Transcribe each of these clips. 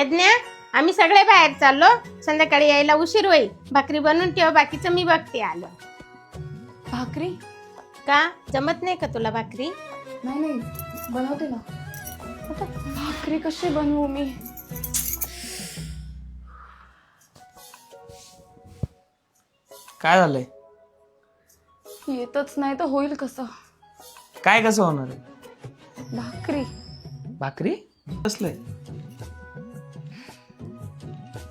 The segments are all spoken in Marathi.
यज्ञा आम्ही सगळे बाहेर चाललो, संध्याकाळी यायला उशीर होईल. भाकरी बनवून ठेव, बाकीचं मी बघते. आलो. भाकरी का जमत नाही का तुला भाकरी? नाही नाही बनवते ना. आता भाकरी कशी बनवू मी? काय झालंय? येतच नाही तर होईल कसं? काय कसं होणार आहे? भाकरी भाकरी कसलंय?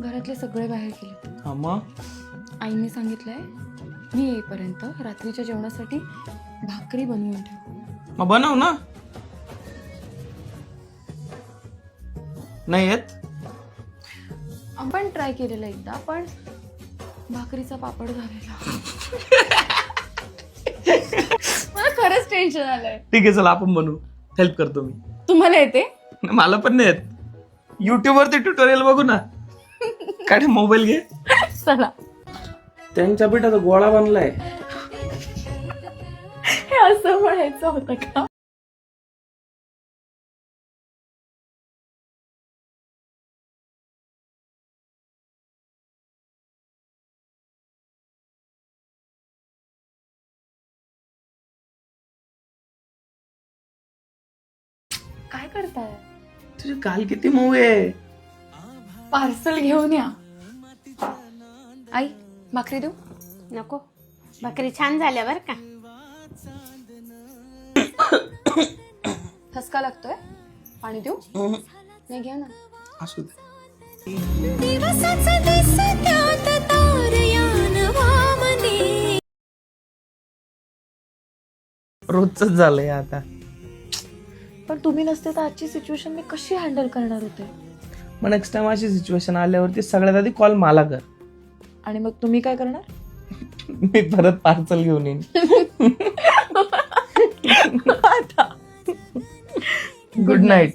घरातले सगळे बाहेर गेले. हा मग आईने सांगितलंय मी येईपर्यंत रात्रीच्या जेवणासाठी भाकरी बनवून ठेव. मग बनव ना. नाही येत? आपण ट्राय केलेलं एकदा, पण भाकरीचा पापड झालेला. मला खरंच टेन्शन आलंय. ठीक आहे चला आपण बनवू. हेल्प करतो मी. तुम्हाला येते? मला पण नाही येत. युट्यूब वरती ट्युटोरियल बघू ना. काय मोबाईल घे. चला. त्यांच्या पिठाचा गोळा बनलाय. हे असं म्हणायचं होतं का? काय करताय? तुझे काल किती मऊ आहे. पार्सल घेऊन या. आई भाकरी देऊ? नको, भाकरी छान झाल्या बर का. ठसका लागतोय. पाणी देऊ? नाही घ्या ना. असू दे. रोजच झालंय आता. पण तुम्ही नसते तर आजची सिच्युएशन मी कशी हँडल करणार होते? मग नेक्स्ट टाइम अशी सिच्युएशन आल्यावरती सगळ्यात आधी कॉल मला कर. आणि मग तुम्ही काय करणार? मी परत पार्सल घेऊन येईन. Good night.